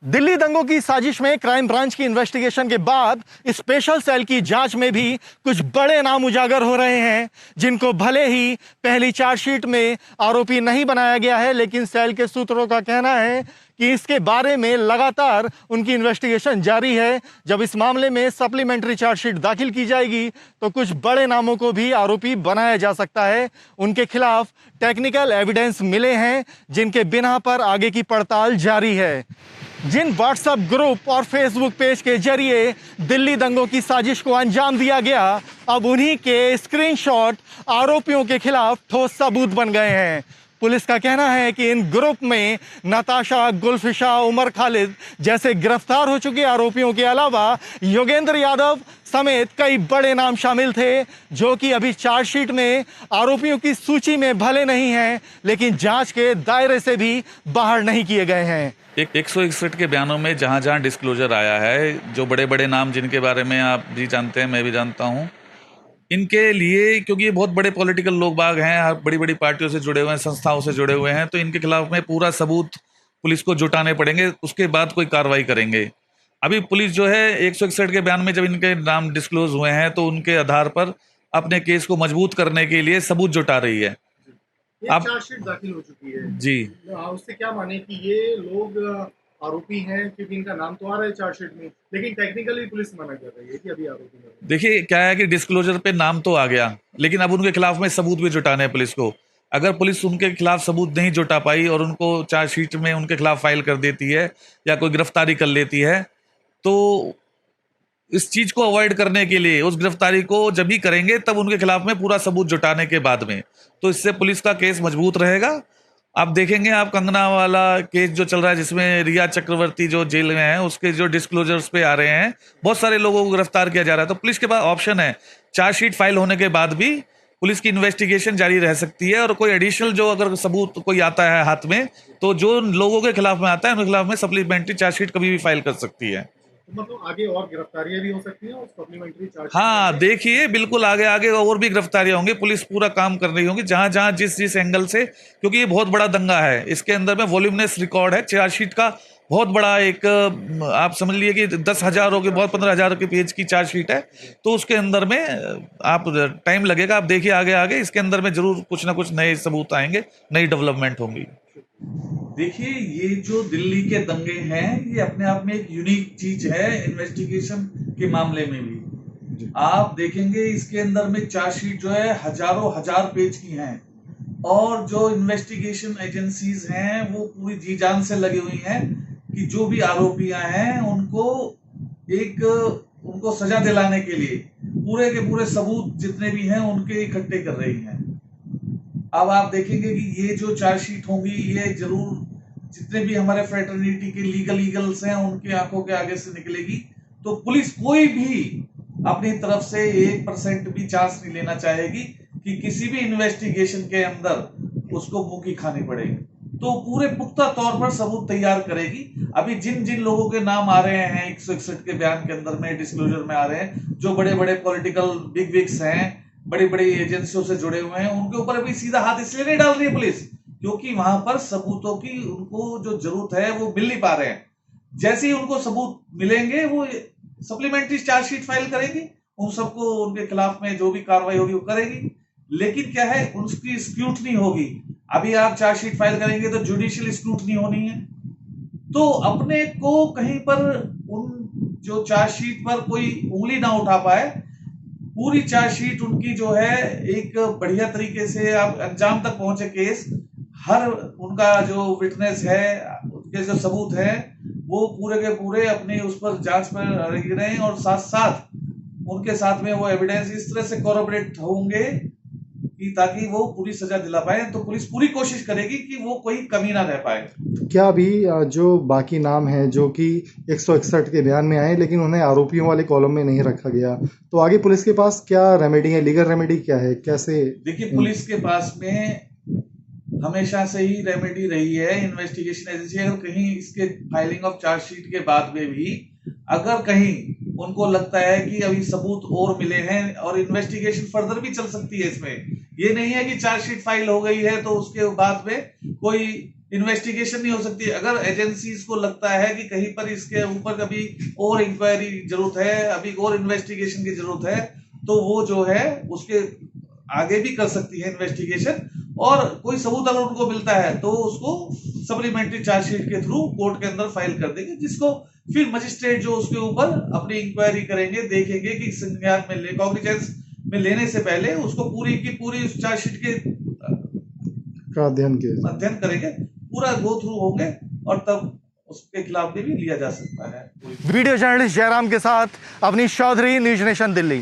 दिल्ली दंगों की साजिश में क्राइम ब्रांच की इन्वेस्टिगेशन के बाद स्पेशल सेल की जांच में भी कुछ बड़े नाम उजागर हो रहे हैं, जिनको भले ही पहली चार्जशीट में आरोपी नहीं बनाया गया है, लेकिन सेल के सूत्रों का कहना है कि इसके बारे में लगातार उनकी इन्वेस्टिगेशन जारी है। जब इस मामले में सप्लीमेंट्री चार्जशीट दाखिल की जाएगी तो कुछ बड़े नामों को भी आरोपी बनाया जा सकता है। उनके खिलाफ टेक्निकल एविडेंस मिले हैं, जिनके बिना पर आगे की पड़ताल जारी है। जिन व्हाट्सएप ग्रुप और फेसबुक पेज के जरिए दिल्ली दंगों की साजिश को अंजाम दिया गया, अब उन्हीं के स्क्रीनशॉट आरोपियों के खिलाफ ठोस सबूत बन गए हैं। पुलिस का कहना है कि इन ग्रुप में नताशा, गुलफिशा, उमर खालिद जैसे गिरफ्तार हो चुके आरोपियों के अलावा योगेंद्र यादव समेत कई बड़े नाम शामिल थे, जो कि अभी चार्जशीट में आरोपियों की सूची में भले नहीं हैं, लेकिन जांच के दायरे से भी बाहर नहीं किए गए हैं। 161 के बयानों में जहां जहां डिस्क्लोजर आया है, जो बड़े बड़े नाम जिनके बारे में आप भी जानते हैं, मैं भी जानता हूं, इनके लिए, क्योंकि ये बहुत बड़े पॉलिटिकल लोग बाग हैं, बड़ी बड़ी पार्टियों से जुड़े हुए हैं, संस्थाओं से जुड़े हुए हैं, तो इनके खिलाफ में पूरा सबूत पुलिस को जुटाने पड़ेंगे, उसके बाद कोई कार्रवाई करेंगे। अभी पुलिस जो है 161 के बयान में जब इनके नाम डिस्क्लोज हुए हैं तो उनके आधार पर अपने केस को मजबूत करने के लिए सबूत जुटा रही है। अब चार्जशीट दाखिल हो चुकी है जी, उससे क्या माने कि ये लोग आरोपी हैं, क्योंकि इनका नाम तो आ रहा है चार्जशीट में, लेकिन टेक्निकली पुलिस मना कर रही है कि अभी आरोपी नहीं। देखिए क्या है कि डिस्क्लोजर पे नाम तो आ गया, लेकिन अब उनके खिलाफ में सबूत भी जुटाने हैं पुलिस को। अगर पुलिस उनके खिलाफ सबूत नहीं जुटा पाई और उनको चार्जशीट में उनके खिलाफ फाइल कर देती है या कोई गिरफ्तारी कर लेती है, तो इस चीज को अवॉइड करने के लिए उस गिरफ्तारी को जब भी करेंगे तब उनके खिलाफ में पूरा सबूत जुटाने के बाद में, तो इससे पुलिस का केस मजबूत रहेगा। आप देखेंगे, आप कंगना वाला केस जो चल रहा है जिसमें रिया चक्रवर्ती जो जेल में है, उसके जो डिस्क्लोजर्स पे आ रहे हैं, बहुत सारे लोगों को गिरफ्तार किया जा रहा है, तो पुलिस के पास ऑप्शन है। चार्जशीट फाइल होने के बाद भी पुलिस की इन्वेस्टिगेशन जारी रह सकती है, और कोई एडिशनल जो अगर सबूत कोई आता है हाथ में, तो जो लोगों के खिलाफ में आता है उनके खिलाफ में सप्लीमेंट्री चार्जशीट कभी भी फाइल कर सकती है। मतलब आगे और गिरफ्तारियां भी हो सकती हैं और सप्लीमेंट्री चार्ज। हाँ, देखिए बिल्कुल आगे आगे और भी गिरफ्तारियां होंगी, पुलिस पूरा काम कर रही होगी जहां जहां जिस जिस एंगल से, क्योंकि ये बहुत बड़ा दंगा है, इसके अंदर में वॉल्यूमिनस रिकॉर्ड है चार्जशीट का, बहुत बड़ा एक, आप समझ लीजिए कि 10,000 के बहुत 15,000 के पेज की चार्जशीट है, तो उसके अंदर में आप टाइम लगेगा। आप देखिए आगे आगे इसके अंदर में जरूर कुछ ना कुछ नए सबूत आएंगे, नई डेवलपमेंट होंगी। देखिए ये जो दिल्ली के दंगे हैं, ये अपने आप में एक यूनिक चीज है इन्वेस्टिगेशन के मामले में भी। आप देखेंगे इसके अंदर में चार्जशीट जो है हजारों हजार पेज की हैं, और जो इन्वेस्टिगेशन एजेंसीज हैं वो पूरी जी जान से लगी हुई हैं कि जो भी आरोपियां हैं उनको सजा दिलाने के लिए पूरे के पूरे सबूत जितने भी हैं उनके इकट्ठे कर रही हैं। अब आप देखेंगे कि ये जो चार्जशीट होंगी, ये जरूर जितने भी हमारे फ्रेटर्निटी के लीगल्स हैं उनकी आंखों के आगे से निकलेगी, तो पुलिस कोई भी अपनी तरफ से 1% भी चांस नहीं लेना चाहेगी कि किसी भी इन्वेस्टिगेशन के अंदर उसको मुंह की खानी पड़ेगी, तो पूरे पुख्ता तौर पर सबूत तैयार करेगी। अभी जिन जिन लोगों के नाम आ रहे हैं 161 के बयान के अंदर में, डिस्क्लोजर में आ रहे हैं, जो बड़े बड़े पॉलिटिकल बिग विग्स हैं, बड़ी बड़ी एजेंसियों से जुड़े हुए हैं, उनके ऊपर अभी सीधा हाथ इसलिए नहीं डाल रही है पुलिस क्योंकि वहां पर सबूतों की उनको जो जरूरत है वो मिल नहीं पा रहे हैं। जैसे ही उनको सबूत मिलेंगे वो सप्लीमेंट्री चार्जशीट फाइल करेंगी, उन सबको उनके खिलाफ में जो भी कार्रवाई होगी वो करेगी, लेकिन क्या है उनकी स्क्रूटनी होगी। अभी आप चार्जशीट फाइल करेंगे तो जुडिशियल स्क्रूटनी होनी है, तो अपने को कहीं पर उन जो चार्जशीट पर कोई उंगली ना उठा पाए, पूरी चार्जशीट उनकी जो है एक बढ़िया तरीके से आप अंजाम तक पहुंचे केस, हर उनका जो विटनेस है, उनके जो सबूत है, वो पूरे के पूरे अपनी उस पर जांच पर लगे रहें, और साथ साथ उनके साथ में वो एविडेंस इस तरह से कोरबरेट होंगे कि ताकि वो पूरी सजा दिला पाए। तो पुलिस पूरी कोशिश करेगी कि वो कोई कमी ना रह पाए। क्या अभी जो बाकी नाम है जो कि 161 के बयान में आए लेकिन उन्हें आरोपियों वाले कॉलम में नहीं रखा गया, तो आगे पुलिस के पास क्या रेमेडी है, लीगल रेमेडी क्या है, कैसे? देखिए पुलिस के पास में हमेशा से ही रेमेडी रही है, इन्वेस्टिगेशन एजेंसी अगर कहीं इसके फाइलिंग ऑफ चार्जशीट के बाद में भी अगर कहीं उनको लगता है कि अभी सबूत और मिले हैं, और इन्वेस्टिगेशन फर्दर भी चल सकती है इसमें, ये नहीं है कि चार्जशीट फाइल हो गई है तो उसके बाद में कोई इन्वेस्टिगेशन नहीं हो सकती। अगर एजेंसीज को लगता है कि कहीं पर इसके ऊपर कभी और इंक्वायरी जरूरत है, अभी और इन्वेस्टिगेशन की जरूरत है, तो वो जो है उसके आगे भी कर सकती है इन्वेस्टिगेशन। और कोई सबूत अगर उनको मिलता है तो उसको सप्लीमेंट्री चार्जशीट के थ्रू कोर्ट के अंदर फाइल कर देंगे, जिसको फिर मजिस्ट्रेट जो उसके ऊपर अपनी इंक्वायरी करेंगे, देखेंगे कि संज्ञान में कॉग्निजेंस में लेने से पहले उसको पूरी की पूरी उस चार्जशीट के का अध्ययन करेंगे, पूरा गो थ्रू होंगे और तब उसके खिलाफ भी लिया जा सकता है। वीडियो जर्नलिस्ट जयराम के साथ अवनीश चौधरी, न्यूज नेशन दिल्ली।